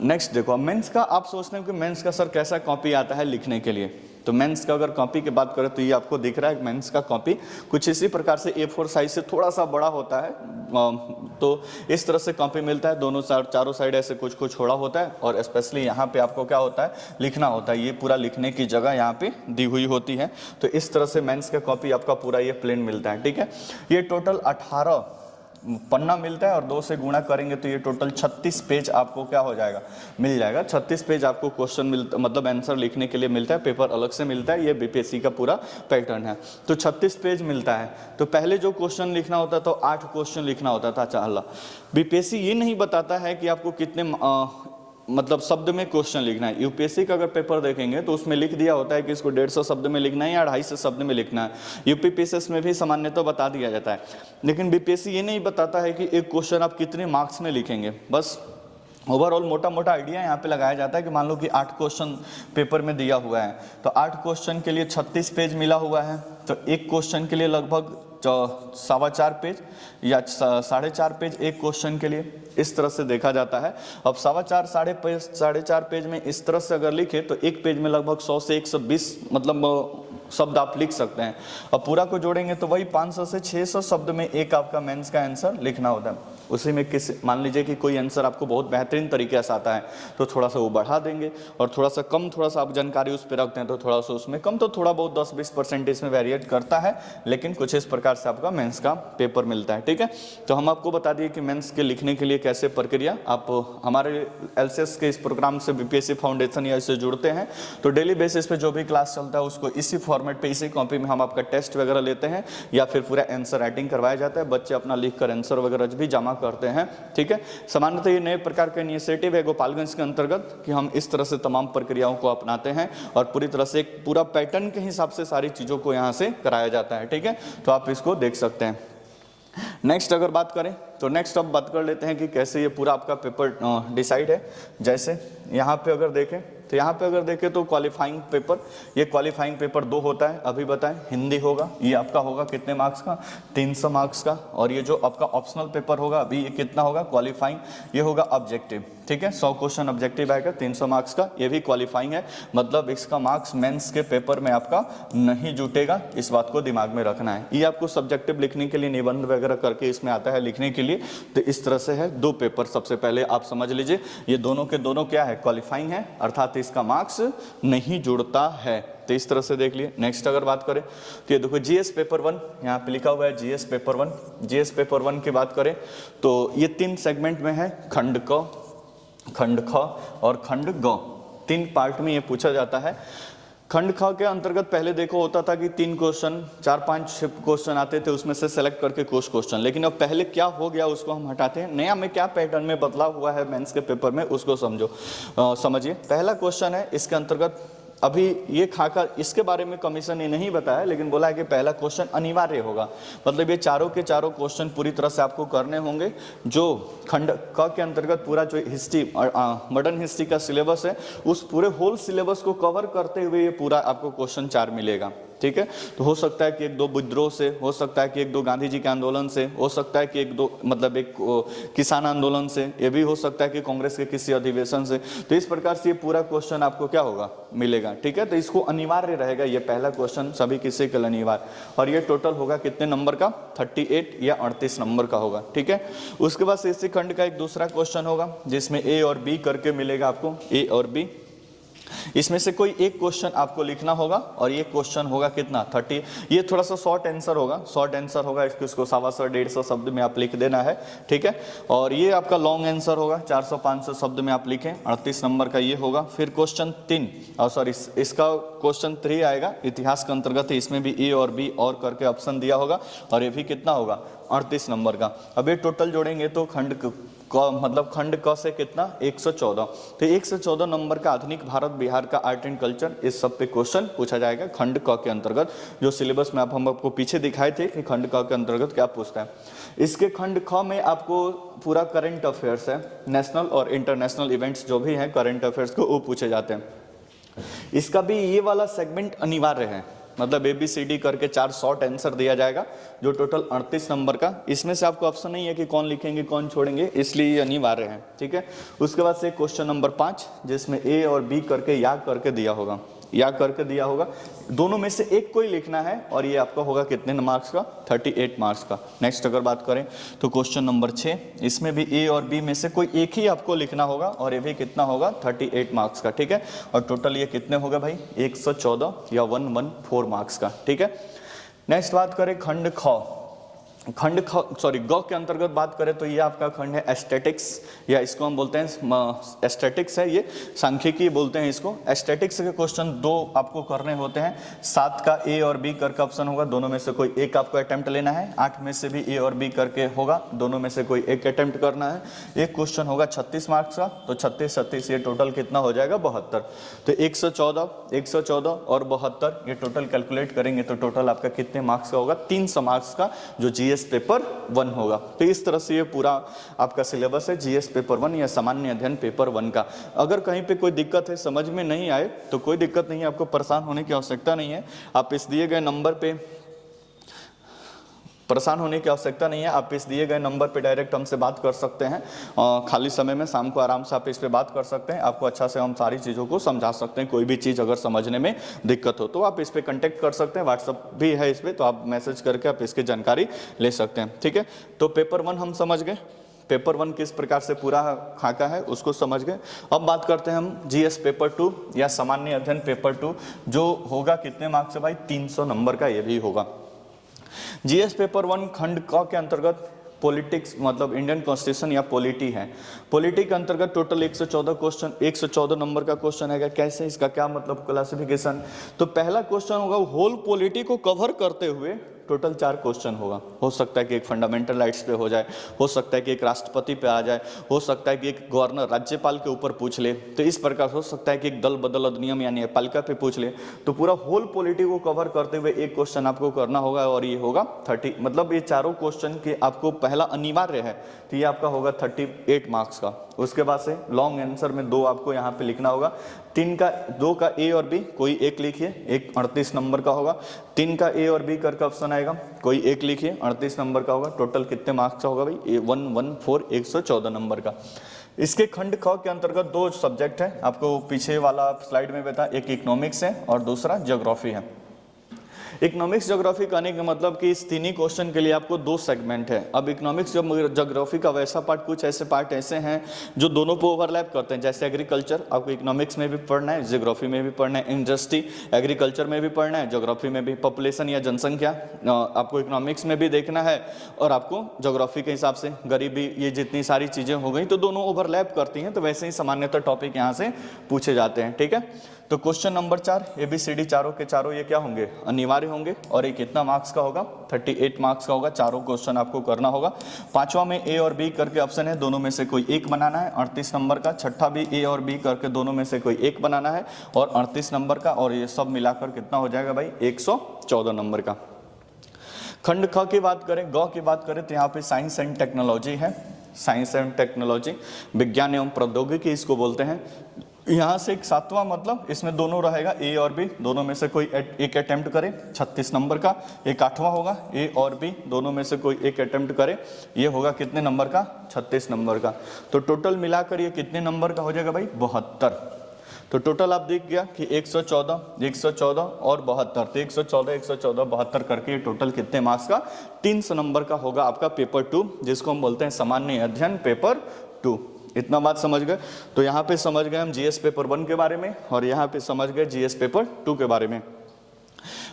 नेक्स्ट देखो मेंस का, आप सोचते हैं कि मेंस का सर कैसा कॉपी आता है लिखने के लिए, तो मेंस का अगर कॉपी की बात करें तो ये आपको दिख रहा है मेंस का कॉपी कुछ इसी प्रकार से A4 साइज से थोड़ा सा बड़ा होता है। तो इस तरह से कॉपी मिलता है, दोनों साइड चारों साइड ऐसे कुछ कुछ छोड़ा होता है, और स्पेशली यहाँ पे आपको क्या होता है, लिखना होता है। ये पूरा लिखने की जगह यहाँ पे दी हुई होती है। तो इस तरह से मेंस का कॉपी आपका पूरा ये प्लेन मिलता है, ठीक है। ये टोटल 18 पन्ना मिलता है, और 2 से गुणा करेंगे तो ये टोटल 36 पेज आपको क्या हो जाएगा, मिल जाएगा। 36 पेज आपको क्वेश्चन मिलता, मतलब आंसर लिखने के लिए मिलता है। पेपर अलग से मिलता है, ये बीपीएससी का पूरा पैटर्न है। तो 36 पेज मिलता है। तो पहले जो क्वेश्चन लिखना होता तो 8 क्वेश्चन लिखना होता था। चाहला बीपीएससी ये नहीं बताता है कि आपको कितने मतलब शब्द में क्वेश्चन लिखना है। यूपीएससी का अगर पेपर देखेंगे तो उसमें लिख दिया होता है कि इसको 150 शब्द में लिखना है या 250 शब्द में लिखना है। यूपीपीएसएस में भी सामान्य तो बता दिया जाता है, लेकिन बीपीएससी ये नहीं बताता है कि एक क्वेश्चन आप कितने मार्क्स में लिखेंगे। बस ओवरऑल मोटा मोटा आइडिया यहाँ पे लगाया जाता है कि मान लो कि 8 क्वेश्चन पेपर में दिया हुआ है, तो 8 क्वेश्चन के लिए 36 पेज मिला हुआ है, तो एक क्वेश्चन के लिए लगभग 4.25 पेज या 4.5 पेज एक क्वेश्चन के लिए, इस तरह से देखा जाता है। अब 4.5 पेज में इस तरह से अगर लिखे तो एक पेज में लगभग 100 से 120 मतलब शब्द आप लिख सकते हैं। अब पूरा को जोड़ेंगे तो वही 500 से 600 शब्द में एक आपका मेंस का आंसर लिखना होता है। उसी में किस मान लीजिए कि कोई आंसर आपको बहुत बेहतरीन तरीके से आता है तो थोड़ा सा वो बढ़ा देंगे, और थोड़ा सा कम थोड़ा सा आप जानकारी उस पर रखते हैं तो थोड़ा सा उसमें कम, तो थोड़ा बहुत 10-20% इसमें वेरिएट करता है, लेकिन कुछ इस प्रकार से आपका मेंस का पेपर मिलता है, ठीक है। तो हम आपको बता दिए कि मेंस के लिखने के लिए कैसे प्रक्रिया, आप हमारे एलसीएस के इस प्रोग्राम से बीपीएससी फाउंडेशन या इससे जुड़ते हैं तो डेली बेसिस पे जो भी क्लास चलता है उसको इसी फॉर्मेट पे, इसी कॉपी में हम आपका टेस्ट वगैरह लेते हैं, या फिर पूरा आंसर राइटिंग करवाया जाता है। बच्चे अपना लिख कर आंसर वगैरह भी जमा करते हैं, ठीक है। सामान्यतः ये नए प्रकार का इनिशिएटिव है गोपालगंज के अंतर्गत कि हम इस तरह से तमाम प्रक्रियाओं को अपनाते हैं, और पूरी तरह से एक पूरा पैटर्न के हिसाब से सारी चीज़ों को यहाँ से कराया जाता है, ठीक है। तो आप इसको देख सकते हैं। नेक्स्ट अगर बात करें तो नेक्स्ट अब बात कर लेते हैं कि कैसे ये पूरा आपका पेपर डिसाइड है। जैसे यहाँ पे अगर देखें तो यहाँ पे अगर देखें तो क्वालिफाइंग पेपर, ये क्वालिफाइंग पेपर 2 होता है। अभी बताएं, हिंदी होगा, ये आपका होगा कितने मार्क्स का, 300 मार्क्स का, और ये जो आपका ऑप्शनल पेपर होगा अभी ये कितना होगा, क्वालिफाइंग, ये होगा ऑब्जेक्टिव, ठीक है। 100 क्वेश्चन ऑब्जेक्टिव आएगा 300 मार्क्स का, ये भी क्वालिफाइंग है, मतलब इसका मार्क्स मेंस के पेपर में आपका नहीं जुटेगा, इस बात को दिमाग में रखना है। ये आपको सब्जेक्टिव लिखने के लिए निबंध वगैरह करके इसमें आता है लिखने के लिए। तो इस तरह से है 2 पेपर, सबसे पहले आप समझ लीजिए ये दोनों के दोनों क्या है, क्वालिफाइंग है, अर्थात इसका मार्क्स नहीं जुड़ता है। तो इस तरह से देख लिए। नेक्स्ट अगर बात करें तो ये देखो जीएस पेपर 1 यहाँ पे लिखा हुआ है, जीएस पेपर 1। जीएस पेपर 1 की बात करें तो ये 3 सेगमेंट में है, खंड क, खंड ख और खंड ग, 3 पार्ट में ये पूछा जाता है। खंड ख के अंतर्गत पहले देखो होता था कि 3 क्वेश्चन, 4-5 क्वेश्चन आते थे, उसमें से सेलेक्ट करके कुछ क्वेश्चन, लेकिन अब पहले क्या हो गया उसको हम हटाते हैं। नया में क्या पैटर्न में बदलाव हुआ है मेंस के पेपर में उसको समझिए। पहला क्वेश्चन है, इसके अंतर्गत अभी ये खाका, इसके बारे में कमीशन ने नहीं बताया, लेकिन बोला है कि पहला क्वेश्चन अनिवार्य होगा। मतलब ये चारों के चारों क्वेश्चन पूरी तरह से आपको करने होंगे। जो खंड क के अंतर्गत पूरा जो हिस्ट्री, मॉडर्न हिस्ट्री का सिलेबस है, उस पूरे होल सिलेबस को कवर करते हुए ये पूरा आपको क्वेश्चन 4 मिलेगा। ठीक है, तो हो सकता है कि एक दो विद्रोह से, हो सकता है कि एक दो गांधी जी के आंदोलन से, हो सकता है कि एक दो मतलब एक किसान आंदोलन से, ये भी हो सकता है कि कांग्रेस के किसी अधिवेशन से। तो इस प्रकार से ये पूरा क्वेश्चन आपको क्या होगा, मिलेगा। ठीक है, तो इसको अनिवार्य रहेगा, ये पहला क्वेश्चन सभी किसी के लिए अनिवार्य। और ये टोटल होगा कितने नंबर का, 38 या 38 नंबर का होगा। ठीक है, उसके बाद इसी खंड का एक दूसरा क्वेश्चन होगा जिसमें ए और बी करके मिलेगा आपको, ए और बी। इसमें से कोई एक क्वेश्चन आपको लिखना होगा और ये क्वेश्चन होगा कितना, 30। ये थोड़ा सा शॉर्ट आंसर होगा, शॉर्ट आंसर होगा, इसको 125 150 शब्द में आप लिख देना है। ठीक है, और ये आपका लॉन्ग आंसर होगा, 400-500 शब्द में आप लिखें, 38 नंबर का ये होगा। फिर क्वेश्चन 3, और सॉरी इसका क्वेश्चन 3 आएगा, इतिहास के अंतर्गत है, इसमें भी ए और बी और करके ऑप्शन दिया होगा, और ये भी कितना होगा, 38 नंबर का। अब ये टोटल जोड़ेंगे तो खंड मतलब खंड क से कितना, 114। तो 114 नंबर का आधुनिक भारत बिहार का आर्ट एंड कल्चर, इस सब पे क्वेश्चन पूछा जाएगा खंड क के अंतर्गत। जो सिलेबस में हम आपको पीछे दिखाए थे कि खंड क के अंतर्गत क्या पूछता है। इसके खंड ख में आपको पूरा करंट अफेयर्स है, नेशनल और इंटरनेशनल इवेंट्स जो भी हैं करंट अफेयर्स को, वो पूछे जाते हैं। इसका भी ये वाला सेगमेंट अनिवार्य है, मतलब ABCD करके 4 शॉर्ट आंसर दिया जाएगा, जो टोटल 38 नंबर का। इसमें से आपको ऑप्शन नहीं है कि कौन लिखेंगे कौन छोड़ेंगे, इसलिए ये अनिवार्य है। ठीक है, उसके बाद से क्वेश्चन नंबर 5 जिसमें A और B करके या करके दिया होगा, या करके दिया होगा, दोनों में से एक कोई लिखना है, और ये आपका होगा कितने मार्क्स का, 38 मार्क्स का। नेक्स्ट अगर बात करें तो क्वेश्चन नंबर 6, इसमें भी A और B में से कोई एक ही आपको लिखना होगा, और ये भी कितना होगा, 38 मार्क्स का। ठीक है, और टोटल ये कितने होगा भाई, 114 या 114 मार्क्स का। ठीक है, नेक्स्ट बात करें खंड ख, खंड सॉरी ग के अंतर्गत बात करें तो ये आपका खंड है एस्थेटिक्स, या इसको हम बोलते हैं एस्थेटिक्स है, ये सांख्यिकी बोलते हैं इसको। एस्थेटिक्स के क्वेश्चन 2 आपको करने होते हैं। 7 का A और B करके ऑप्शन होगा, दोनों में से कोई एक आपको अटेम्प्ट लेना है। 8 में से भी A और B करके होगा, दोनों में से कोई एक अटेम्प्ट करना है। एक क्वेश्चन होगा 36 मार्क्स का, तो 36 ये टोटल कितना हो जाएगा, 72। तो 114 और 72 ये टोटल कैलकुलेट करेंगे तो टोटल आपका कितने मार्क्स का होगा, 300 मार्क्स का, जो GS पेपर 1 होगा। तो इस तरह से ये पूरा आपका सिलेबस है GS पेपर 1 या सामान्य अध्ययन पेपर 1 का। अगर कहीं पे कोई दिक्कत है, समझ में नहीं आए, तो कोई दिक्कत नहीं है, आपको परेशान होने की आवश्यकता नहीं है। आप इस दिए गए नंबर पे परेशान होने की आवश्यकता नहीं है, आप इस दिए गए नंबर पे डायरेक्ट हमसे बात कर सकते हैं। खाली समय में शाम को आराम से आप इस पे बात कर सकते हैं, आपको अच्छा से हम सारी चीज़ों को समझा सकते हैं। कोई भी चीज़ अगर समझने में दिक्कत हो तो आप इस पे कांटेक्ट कर सकते हैं, व्हाट्सअप भी है इस पर, तो आप मैसेज करके आप इसकी जानकारी ले सकते हैं। ठीक है, तो पेपर 1 हम समझ गए, पेपर 1 किस प्रकार से पूरा खाका है उसको समझ गए। अब बात करते हैं हम GS पेपर 2 या सामान्य अध्ययन पेपर 2, जो होगा कितने मार्क्स से भाई, 300 नंबर का ये भी होगा। GS पेपर 1 खंड क के अंतर्गत पॉलिटिक्स मतलब इंडियन कॉन्स्टिट्यूशन या पॉलिटी है। पॉलिटी के अंतर्गत टोटल 114 क्वेश्चन, 114 नंबर का क्वेश्चन है। कैसे, इसका क्या मतलब क्लासिफिकेशन, तो पहला क्वेश्चन होगा होल पॉलिटी को कवर करते हुए टोटल 4 क्वेश्चन होगा। हो सकता है कि एक फंडामेंटल राइट्स पे हो जाए, हो सकता है कि एक राष्ट्रपति पे आ जाए, हो सकता है कि एक गवर्नर राज्यपाल के ऊपर पूछ ले, तो इस प्रकार हो सकता है कि एक दल बदल अधिनियम या न्यायपालिका पे पूछ ले। तो पूरा होल पॉलिटी को कवर करते हुए एक क्वेश्चन आपको करना होगा, और ये होगा 30, मतलब ये चारों क्वेश्चन के आपको पहला अनिवार्य है, तो ये आपका होगा 38 मार्क्स का। उसके बाद से लॉन्ग आंसर में 2 आपको यहाँ पे लिखना होगा। 2 का A और B कोई एक लिखिए, एक 38 नंबर का होगा। 3 का A और B करके ऑप्शन आएगा, कोई एक लिखिए, 38 नंबर का होगा। टोटल कितने मार्क्स का होगा भाई, 114 114 नंबर का। इसके खंड ख के अंतर्गत 2 सब्जेक्ट है, आपको पीछे वाला स्लाइड में बता, एक इकोनॉमिक्स है और दूसरा ज्योग्राफी है। इकोनॉमिक्स ज्योग्राफी कहने का मतलब कि इस तीन ही क्वेश्चन के लिए आपको 2 सेगमेंट है। अब इकोनॉमिक्स ज्योग्राफी का वैसा पार्ट, कुछ ऐसे पार्ट ऐसे हैं जो दोनों को ओवरलैप करते हैं। जैसे एग्रीकल्चर आपको इकोनॉमिक्स में भी पढ़ना है, ज्योग्राफी में भी पढ़ना है। इंडस्ट्री एग्रीकल्चर में भी पढ़ना है, ज्योग्राफी में भी। पॉपुलेशन या जनसंख्या आपको इकोनॉमिक्स में भी देखना है, और आपको ज्योग्राफी के हिसाब से गरीबी, ये जितनी सारी चीज़ें हो गई तो दोनों ओवरलैप करती हैं। तो वैसे ही सामान्यतः टॉपिक यहाँ से पूछे जाते हैं। ठीक है, तो क्वेश्चन नंबर 4 ABCD चारों के चारों ये क्या होंगे, अनिवार्य होंगे, और ये कितना मार्क्स का होगा, 38 मार्क्स का होगा। चारों क्वेश्चन आपको करना होगा। पांचवा में A और B करके ऑप्शन है, दोनों में से कोई एक बनाना है, 38 नंबर का। छठा भी A और B करके दोनों में से कोई एक बनाना है और 38 नंबर का, और ये सब मिलाकर कितना हो जाएगा भाई, 114 नंबर का। खंड ख की बात करें, ग की बात करें तो यहाँ पे साइंस एंड टेक्नोलॉजी है। साइंस एंड टेक्नोलॉजी, विज्ञान एवं प्रौद्योगिकी इसको बोलते हैं। यहाँ से एक सातवां, मतलब इसमें दोनों रहेगा, A और B दोनों में से कोई एक अटेम्प्ट करे, 36 नंबर का। एक आठवां होगा, A और B दोनों में से कोई एक अटेम्प्ट करे, ये होगा कितने नंबर का, 36 नंबर का। तो टोटल मिलाकर ये कितने नंबर का हो जाएगा भाई, 72। तो टोटल आप देख गया कि 114, 114 और 72, तो 114, 114, 72 करके ये टोटल कितने मार्क्स का, 300 नंबर का होगा आपका पेपर 2, जिसको हम बोलते हैं सामान्य अध्ययन पेपर 2। इतना बात समझ गए। तो यहाँ पे समझ गए हम GS पेपर 1 के बारे में, और यहाँ पे समझ गए GS पेपर 2 के बारे में।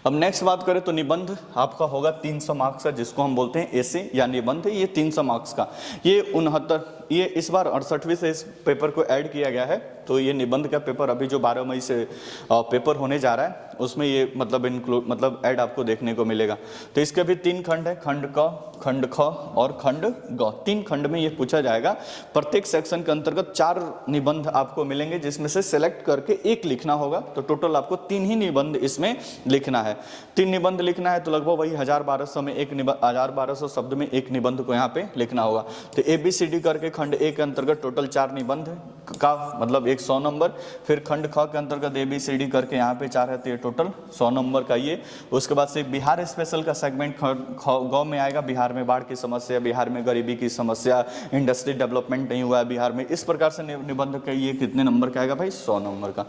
अब नेक्स्ट बात करें तो निबंध आपका होगा 300 मार्क्स का, जिसको हम बोलते हैं AC या निबंध, ये 300 मार्क्स का। ये 69, ये इस बार 68वीं से इस पेपर को ऐड किया गया है। तो ये निबंध का पेपर अभी जो 12 मई से पेपर होने जा रहा है, उसमें ये मतलब ऐड आपको देखने को मिलेगा। तो इसके भी 3 खंड है, खंड क, खंड ख और खंड ग। 3 खंड में ये पूछा जाएगा। प्रत्येक सेक्शन के अंतर्गत 4 निबंध आपको मिलेंगे, जिसमें से सेलेक्ट करके एक लिखना होगा। तो टोटल आपको 3 ही निबंध इसमें लिखना है। 3 निबंध लिखना है तो लगभग वही 1200 में एक 1200 शब्द में एक निबंध को यहाँ पे लिखना होगा। तो ABCD करके खंड A के अंतर्गत टोटल 4 निबंध का मतलब 100 नंबर। फिर खंड ख के अंतर्गत ABCD करके यहाँ पे 4 है, तो ये टोटल 100 नंबर का ये। उसके बाद से बिहार स्पेशल का सेगमेंट ग में आएगा। बिहार में बाढ़ की समस्या, बिहार में गरीबी की समस्या, इंडस्ट्री डेवलपमेंट नहीं हुआ है बिहार में, इस प्रकार से निबंध का ये कितने नंबर का आएगा भाई, 100 नंबर का।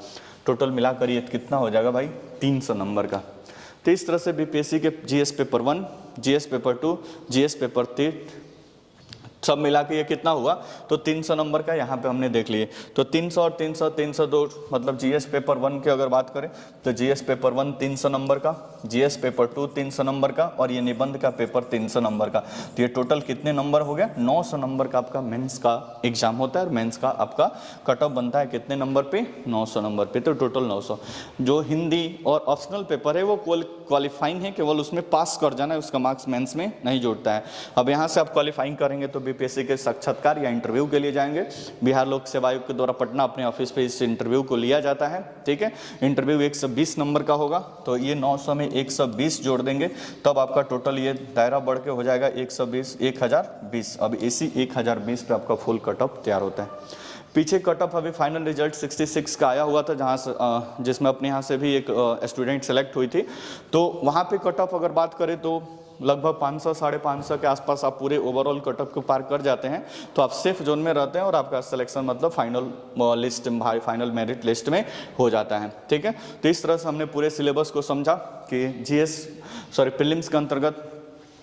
टोटल मिलाकर ये कितना हो जाएगा भाई, 300 नंबर का। तो इस तरह से BPSC के GS paper 1, GS paper 2, GS paper 3 सब मिला के ये कितना हुआ, तो 300 नंबर का यहाँ पे हमने देख लिए। तो 300 और 300, 302, मतलब GS पेपर 1 की अगर बात करें तो GS पेपर 1 300 नंबर का, GS पेपर 2 300 नंबर का, और ये निबंध का पेपर 300 नंबर का। तो ये टोटल कितने नंबर हो गया, 900 नंबर का आपका मेंस का एग्जाम होता है। और मेंस का आपका कट ऑफ बनता है कितने नंबर पे, 900 नंबर पे। तो टोटल 900। जो हिंदी और ऑप्शनल पेपर है वो क्वालिफाइंग है, केवल उसमें पास कर जाना है, उसका मार्क्स मेंस में नहीं जोड़ता है। अब यहाँ से आप क्वालिफाइंग करेंगे तो BPSC के साक्षात्कार या इंटरव्यू के लिए जाएंगे। बिहार लोक सेवा आयोग के द्वारा पटना अपने ऑफिस पे इस इंटरव्यू को लिया जाता है। ठीक है, इंटरव्यू 120 नंबर का होगा। तो ये 900 में 120 जोड़ देंगे, तब आपका टोटल ये दायरा बढ़ के हो जाएगा 120, 1020। अब इसी 1020 पे आपका फुल कट ऑफ तैयार होता है। पीछे कट ऑफ अभी फाइनल रिजल्ट 66 का आया हुआ था, जहाँ से जिसमें अपने यहाँ से भी एक स्टूडेंट सेलेक्ट हुई थी। तो वहाँ पे कट ऑफ अगर बात करें तो लगभग 500, 550 के आसपास आप पूरे ओवरऑल कट ऑफ को पार कर जाते हैं, तो आप सेफ जोन में रहते हैं और आपका सिलेक्शन मतलब final list, final merit list में हो जाता है। ठीक है, तो इस तरह से हमने पूरे सिलेबस को समझा कि प्रीलिम्स के अंतर्गत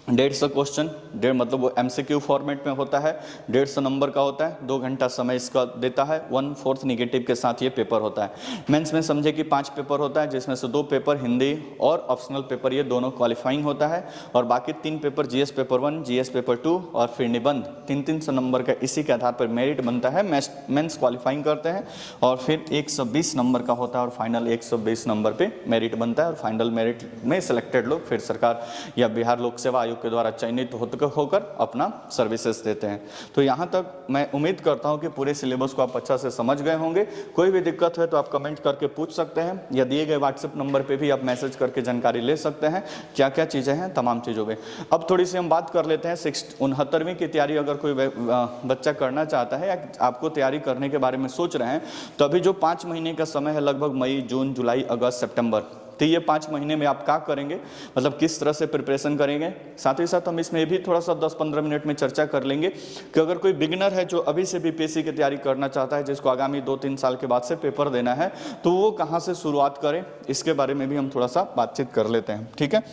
150 क्वेश्चन, मतलब वो MCQ फॉर्मेट में होता है, 150 नंबर का होता है, 2 घंटा समय इसका देता है, 1/4 निगेटिव के साथ ये पेपर होता है। मेंस में समझे कि 5 पेपर होता है, जिसमें से 2 पेपर हिंदी और ऑप्शनल पेपर ये दोनों क्वालिफाइंग होता है, और बाकी 3 paper GS paper 1, GS paper 2 और फिर निबंध 300 नंबर का। इसी के आधार पर मेरिट बनता है, मेंस क्वालिफाइंग करते हैं, और फिर 120 नंबर का होता है और फाइनल 120 नंबर पे मेरिट बनता है। और फाइनल मेरिट में सिलेक्टेड लोग फिर सरकार या बिहार लोक सेवा आयोग के द्वारा चयनित होकर अपना सर्विसेज देते हैं। तो यहाँ तक मैं उम्मीद करता हूँ कि पूरे सिलेबस को आप अच्छा से समझ गए होंगे। कोई भी दिक्कत है तो आप कमेंट करके पूछ सकते हैं, या दिए गए व्हाट्सएप नंबर पे भी आप मैसेज करके जानकारी ले सकते हैं क्या क्या चीज़ें हैं, तमाम चीज़ों पे। अब थोड़ी सी हम बात कर लेते हैं 69वीं की तैयारी अगर कोई बच्चा करना चाहता है या आपको तैयारी करने के बारे में सोच रहे हैं, तो अभी जो 5 महीने का समय है, लगभग मई, जून, जुलाई, अगस्त, सितंबर, तो ये 5 महीने में आप क्या करेंगे, मतलब किस तरह से प्रिपरेशन करेंगे। साथ ही साथ हम इसमें भी थोड़ा सा 10-15 मिनट में चर्चा कर लेंगे कि अगर कोई बिगिनर है जो अभी से BPSC की तैयारी करना चाहता है, जिसको आगामी 2-3 साल के बाद से पेपर देना है, तो वो कहाँ से शुरुआत करे, इसके बारे में भी हम थोड़ा सा बातचीत कर लेते हैं। ठीक है,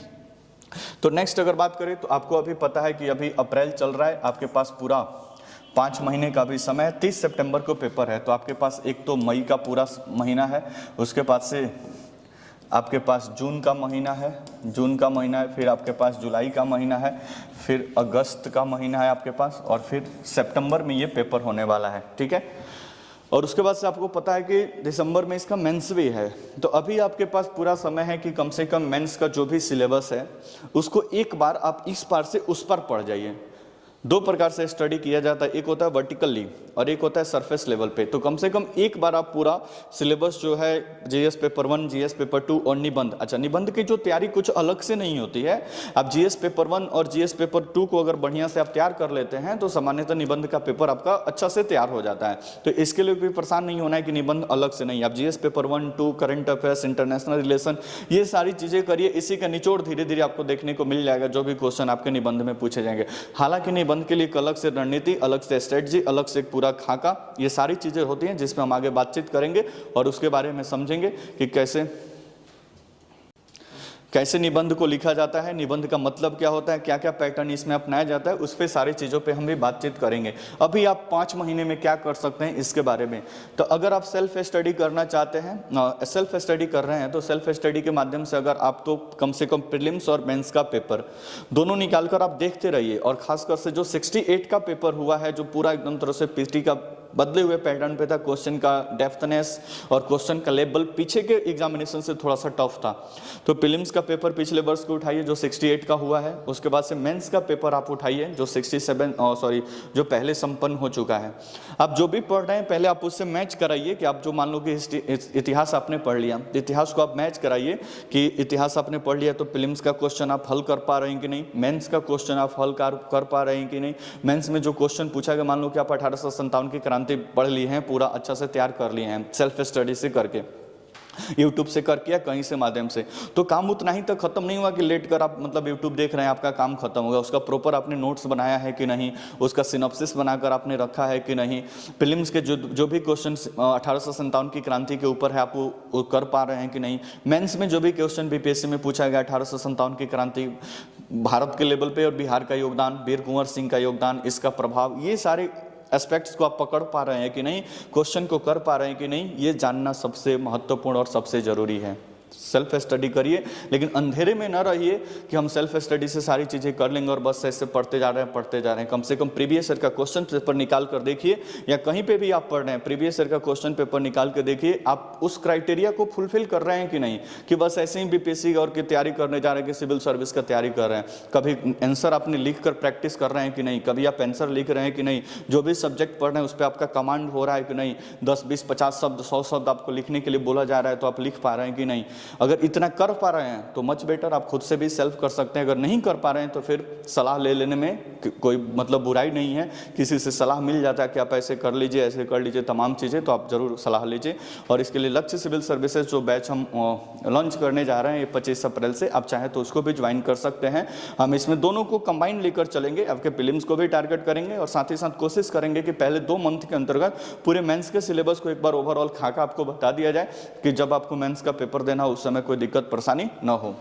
तो नेक्स्ट अगर बात करें तो आपको अभी पता है कि अभी अप्रैल चल रहा है, आपके पास पूरा 5 महीने का भी समय है। 30 सितंबर को पेपर है, तो आपके पास एक तो मई का पूरा महीना है, उसके बाद से आपके पास जून का महीना है, फिर आपके पास जुलाई का महीना है, फिर अगस्त का महीना है आपके पास, और फिर सितंबर में ये पेपर होने वाला है। ठीक है, और उसके बाद से आपको पता है कि दिसंबर में इसका मेंस भी है। तो अभी आपके पास पूरा समय है कि कम से कम मेंस का जो भी सिलेबस है उसको एक बार आप इस पार से उस पार पढ़ जाइए। दो प्रकार से स्टडी किया जाता है, एक होता है वर्टिकली और एक होता है सरफेस लेवल पे। तो कम से कम एक बार आप पूरा सिलेबस जो है जीएस पेपर 1, जीएस पेपर 2 और निबंध, अच्छा निबंध की जो तैयारी कुछ अलग से नहीं होती है। आप जीएस पेपर 1 और जीएस पेपर 2 को अगर बढ़िया से आप तैयार कर लेते हैं तो सामान्यतः निबंध का पेपर आपका अच्छा से तैयार हो जाता है। तो इसके लिए भी परेशान नहीं होना है कि निबंध अलग से नहीं, आप GS paper 1, 2, current affairs, international relation, ये सारी चीजें करिए। इसी का निचोड़ धीरे धीरे आपको देखने को मिल जाएगा जो भी क्वेश्चन आपके निबंध में पूछे जाएंगे। हालांकि निबंध के लिए एक अलग से रणनीति, अलग से स्ट्रेटजी, अलग से एक पूरा खाका, ये सारी चीजें होती हैं जिसमें हम आगे बातचीत करेंगे और उसके बारे में समझेंगे कि कैसे निबंध को लिखा जाता है, निबंध का मतलब क्या होता है, क्या क्या पैटर्न इसमें अपनाया जाता है, उस पर सारी चीज़ों पे हम भी बातचीत करेंगे। अभी आप 5 महीने में क्या कर सकते हैं इसके बारे में। तो अगर आप सेल्फ स्टडी करना चाहते हैं, सेल्फ स्टडी कर रहे हैं, तो सेल्फ स्टडी के माध्यम से अगर आप तो कम से कम प्रीलिम्स और मेंस का पेपर दोनों निकाल कर आप देखते रहिए। और खासकर से जो 68 का पेपर हुआ है, जो पूरा एकदम तरह से पीटी का बदले हुए पैटर्न पे था, क्वेश्चन का डेप्थनेस और क्वेश्चन का लेवल पीछे के एग्जामिनेशन से थोड़ा सा टफ था। तो प्रीलिम्स का पेपर पिछले वर्ष को उठाइए जो 68 का हुआ है, उसके बाद से मेंस का पेपर आप उठाइए जो 67 जो पहले संपन्न हो चुका है। आप जो भी पढ़ रहे हैं पहले आप उससे मैच कराइए कि आप जो मान लो कि इतिहास आपने पढ़ लिया, इतिहास को आप मैच कराइए कि इतिहास आपने पढ़ लिया तो प्रीलिम्स का क्वेश्चन आप हल कर पा रहे हैं कि नहीं, मेंस का क्वेश्चन आप हल कर पा रहे हैं कि नहीं। मेंस में जो क्वेश्चन पूछा गया, मान लो कि आप 1857 की क्रांति पढ़ ली हैं, पूरा अच्छा से तैयार कर लिए हैं सेल्फ स्टडी से करके, यूट्यूब से करके या कहीं से माध्यम से, तो काम उतना ही तक खत्म नहीं हुआ कि लेट कर आप मतलब यूट्यूब देख रहे हैं आपका काम खत्म होगा। उसका प्रॉपर आपने नोट्स बनाया है कि नहीं, उसका सिनॉप्सिस बनाकर आपने रखा है कि नहीं। प्रीलिम्स के जो भी क्वेश्चन 1857 की क्रांति के ऊपर है आप वो कर पा रहे हैं कि नहीं। मेंस में जो भी क्वेश्चन बीपीएससी में पूछा गया 1857 की क्रांति, भारत के लेवल पे और बिहार का योगदान, वीर कुंवर सिंह का योगदान, इसका प्रभाव, ये सारे एस्पेक्ट्स को आप पकड़ पा रहे हैं कि नहीं, क्वेश्चन को कर पा रहे हैं कि नहीं, ये जानना सबसे महत्वपूर्ण और सबसे जरूरी है। सेल्फ स्टडी करिए, लेकिन अंधेरे में न रहिए कि हम सेल्फ स्टडी से सारी चीज़ें कर लेंगे और बस ऐसे पढ़ते जा रहे हैं। कम से कम प्रीवियस ईयर का क्वेश्चन पेपर निकाल कर देखिए, या कहीं पे भी आप पढ़ रहे हैं प्रीवियस ईयर का क्वेश्चन पेपर निकाल कर देखिए आप उस क्राइटेरिया को फुलफिल कर रहे हैं कि नहीं, कि बस ऐसे ही बीपीएससी और की तैयारी करने जा रहे हैं कि सिविल सर्विस का तैयारी कर रहे हैं। कभी आंसर आपने लिख कर प्रैक्टिस कर रहे हैं कि नहीं, कभी आप आंसर लिख रहे हैं कि नहीं, जो भी सब्जेक्ट पढ़ रहे हैं उस पर आपका कमांड हो रहा है कि नहीं, 10, 20, 50 शब्द, 100 शब्द आपको लिखने के लिए बोला जा रहा है तो आप लिख पा रहे हैं कि नहीं। अगर इतना कर पा रहे हैं तो मच बेटर, आप खुद से भी सेल्फ कर सकते हैं। अगर नहीं कर पा रहे हैं तो फिर सलाह ले लेने में कोई मतलब बुराई नहीं है, किसी से सलाह मिल जाता है कि आप ऐसे कर लीजिए, ऐसे कर लीजिए, तमाम चीज़ें, तो आप जरूर सलाह लीजिए। और इसके लिए लक्ष्य सिविल सर्विसेज जो बैच हम लॉन्च करने जा रहे हैं ये 25 अप्रैल से, आप चाहें तो उसको भी ज्वाइन कर सकते हैं। हम इसमें दोनों को कंबाइन लेकर चलेंगे, आपके प्रीलिम्स को भी टारगेट करेंगे और साथ ही साथ कोशिश करेंगे कि पहले 2 मंथ के अंतर्गत पूरे मेंस के सिलेबस को एक बार ओवरऑल खाका आपको बता दिया जाए कि जब आपको मेंस का पेपर देना हो उस समय कोई दिक्कत परेशानी न हो।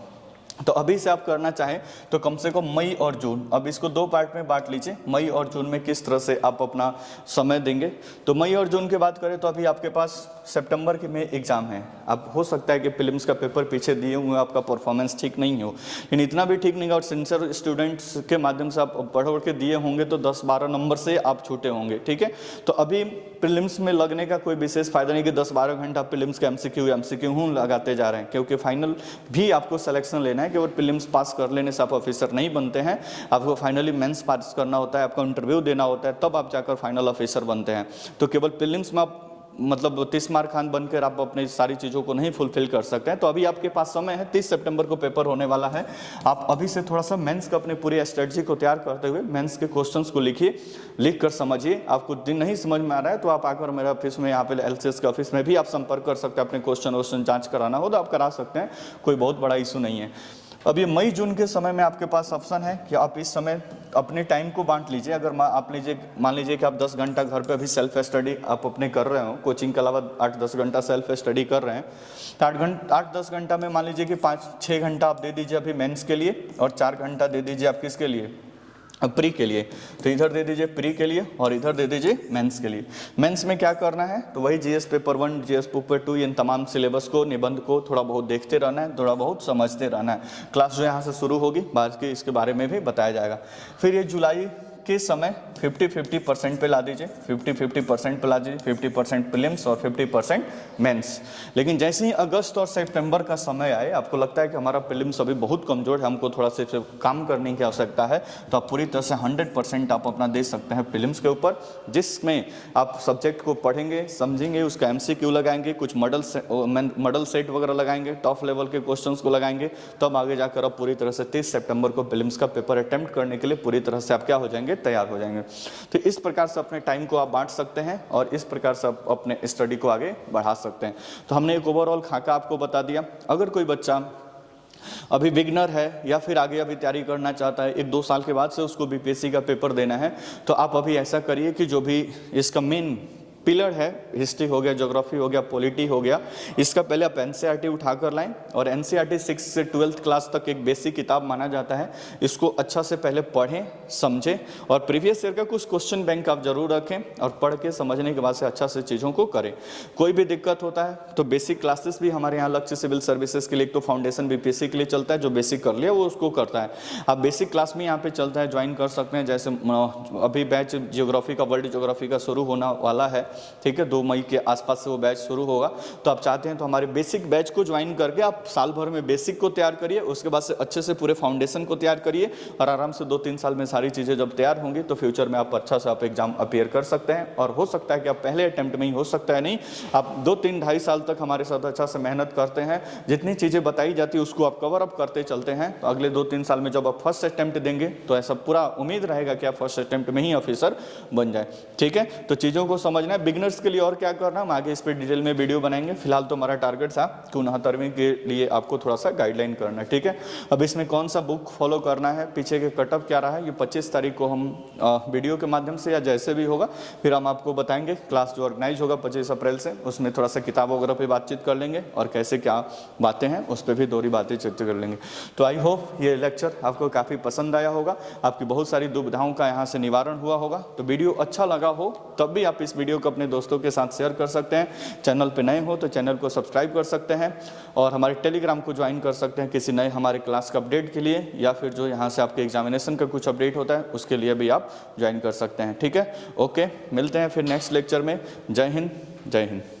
तो अभी से आप करना चाहें तो कम से कम मई और जून, अब इसको 2 पार्ट में बांट लीजिए, मई और जून में किस तरह से आप अपना समय देंगे। तो मई और जून की बात करें तो अभी आपके पास सितंबर के में एग्जाम है। अब हो सकता है कि प्रीलिम्स का पेपर पीछे दिए हुए आपका परफॉर्मेंस ठीक नहीं हो, लेकिन इतना भी ठीक नहीं, और सिंसियर स्टूडेंट्स के माध्यम से आप पढ़ के दिए होंगे तो 10-12 नंबर से आप छूटे होंगे, ठीक है। तो अभी प्रीलिम्स में लगने का कोई विशेष फायदा नहीं कि 10-12 घंटा प्रीलिम्स के एमसीक्यू लगाते जा रहे हैं, क्योंकि फाइनल भी आपको सिलेक्शन लेना है। केवल प्रीलिम्स पास कर लेने से आप ऑफिसर नहीं बनते हैं, आपको फाइनली मेंस पास करना होता है, आपको इंटरव्यू देना होता है, तब आप जाकर फाइनल ऑफिसर बनते हैं। तो केवल प्रीलिम्स में आप मतलब 30 मार्क खान बनकर आप अपनी सारी चीज़ों को नहीं फुलफिल कर सकते हैं। तो अभी आपके पास समय है, 30 सितंबर को पेपर होने वाला है। आप अभी से थोड़ा सा मेंस का अपने पूरी स्ट्रेटजी को तैयार करते हुए मेंस के क्वेश्चंस को लिखिए, लिख कर समझिए। आपको दिन नहीं समझ में आ रहा है तो आप आकर मेरे ऑफिस में, यहाँ पे एलसीएस के ऑफिस में भी आप संपर्क कर सकते हैं। अपने क्वेश्चन जाँच कराना हो तो आप करा सकते हैं, कोई बहुत बड़ा इशू नहीं है। अब ये मई जून के समय में आपके पास ऑप्शन है कि आप इस समय अपने टाइम को बांट लीजिए। अगर मान लीजिए कि आप 10 घंटा घर पे अभी सेल्फ स्टडी आप अपने कर रहे हो, कोचिंग के अलावा 8-10 घंटा सेल्फ स्टडी कर रहे हैं, तो 8-10 घंटा में मान लीजिए कि 5-6 घंटा आप दे दीजिए अभी मेंस के लिए, और 4 घंटा दे दीजिए आप किसके लिए, प्री के लिए। तो इधर दे दीजिए प्री के लिए और इधर दे दीजिए मेंस के लिए। मेंस में क्या करना है, तो वही जीएस पेपर 1, जीएस पेपर 2, इन तमाम सिलेबस को, निबंध को थोड़ा बहुत देखते रहना है, थोड़ा बहुत समझते रहना है। क्लास जो यहाँ से शुरू होगी बाद के इसके बारे में भी बताया जाएगा। फिर ये जुलाई के समय 50-50% पे ला दीजिए, 50-50% पे ला दीजिए, 50% प्रीलिम्स और 50% मेंस। लेकिन जैसे ही अगस्त और सितंबर का समय आए, आपको लगता है कि हमारा प्रीलिम्स अभी बहुत कमजोर है, हमको थोड़ा सा काम करने की आवश्यकता है, तो आप पूरी तरह से 100% आप अपना दे सकते हैं प्रीलिम्स के ऊपर, जिसमें आप सब्जेक्ट को पढ़ेंगे, समझेंगे, उसका एमसीक्यू लगाएंगे, कुछ मॉडल सेट वगैरह लगाएंगे, टॉप लेवल के क्वेश्चंस को लगाएंगे, तब आगे जाकर आप पूरी तरह से 30 सितंबर को प्रीलिम्स का पेपर अटेम्प्ट करने के लिए पूरी तरह से आप क्या हो जाएंगे, तैयार हो जाएंगे। तो इस प्रकार से अपने टाइम को आप बांट सकते हैं और इस प्रकार से आप अपने स्टडी को आगे बढ़ा सकते हैं। तो हमने एक ओवरऑल खाका आपको बता दिया। अगर कोई बच्चा अभी बिगनर है या फिर आगे अभी तैयारी करना चाहता है, 1-2 साल के बाद से उसको बीपीएससी का पेपर देना है, तो आप अभी ऐसा करिए कि जो भी इसका मेन पिलर है, हिस्ट्री हो गया, ज्योग्राफी हो गया, पॉलिटी हो गया, इसका पहले आप एनसीईआरटी उठाकर लाएं और एनसीईआरटी 6 से 12th क्लास तक एक बेसिक किताब माना जाता है, इसको अच्छा से पहले पढ़ें, समझें और प्रीवियस ईयर का कुछ क्वेश्चन बैंक आप जरूर रखें और पढ़ के समझने के बाद से अच्छा से चीज़ों को करें। कोई भी दिक्कत होता है तो बेसिक क्लासेस भी हमारे यहाँ लक्ष्य सिविल सर्विसेज के लिए, एक तो फाउंडेशन बीपीएससी के लिए चलता है, जो बेसिक कर लिया वो उसको करता है, आप बेसिक क्लास में यहाँ पे चलता है, ज्वाइन कर सकते हैं। जैसे अभी बैच जियोग्राफी का, वर्ल्ड जियोग्राफी का शुरू होने वाला है, ठीक है, 2 मई के आसपास से वो बैच शुरू होगा, तो आप चाहते हैं तो हमारे बेसिक बैच को ज्वाइन करके आप साल भर में बेसिक को तैयार करिए, उसके बाद से अच्छे से पूरे फाउंडेशन को तैयार करिए और आराम से 2-3 साल में सारी चीज़ें जब तैयार होंगी तो फ्यूचर में आप अच्छा से आप एग्जाम अपीयर कर सकते हैं। और हो सकता है कि आप पहले अटेम्प्ट में ही, हो सकता है नहीं, आप 2-3-2.5 साल तक हमारे साथ अच्छा से मेहनत करते हैं, जितनी चीज़ें बताई जाती है उसको आप कवर अप करते चलते हैं, तो अगले 2-3 साल में जब आप फर्स्ट अटेम्प्ट देंगे तो ऐसा पूरा उम्मीद रहेगा कि आप फर्स्ट अटेम्प्ट में ही ऑफिसर बन जाए। ठीक है, तो चीज़ों को समझना है। बिगनर्स के लिए और क्या करना, हम आगे इस पर डिटेल में वीडियो बनाएंगे। फिलहाल तो हमारा टारगेट था कि 69वीं के लिए आपको थोड़ा सा गाइडलाइन करना है, ठीक है। अब इसमें कौन सा बुक फॉलो करना है, पीछे के कटअप क्या रहा है, ये 25 तारीख को हम वीडियो के माध्यम से या जैसे भी होगा फिर हम आपको बताएंगे। क्लास जो ऑर्गेनाइज होगा 25 अप्रैल से, उसमें थोड़ा सा किताब वगैरह पे बातचीत कर लेंगे और कैसे क्या बातें हैं उस पर भी दोहरी बातें चर्चा कर लेंगे। तो आई होप ये लेक्चर आपको काफ़ी पसंद आया होगा, आपकी बहुत सारी दुविधाओं का यहाँ से निवारण हुआ होगा। तो वीडियो अच्छा लगा हो तब भी आप इस वीडियो को अपने दोस्तों के साथ शेयर कर सकते हैं। चैनल पे नए हो तो चैनल को सब्सक्राइब कर सकते हैं और हमारे टेलीग्राम को ज्वाइन कर सकते हैं किसी नए हमारे क्लास का अपडेट के लिए, या फिर जो यहाँ से आपके एग्जामिनेशन का कुछ अपडेट होता है उसके लिए भी आप ज्वाइन कर सकते हैं। ठीक है, ओके, मिलते हैं फिर नेक्स्ट लेक्चर में। जय हिंद, जय हिंद।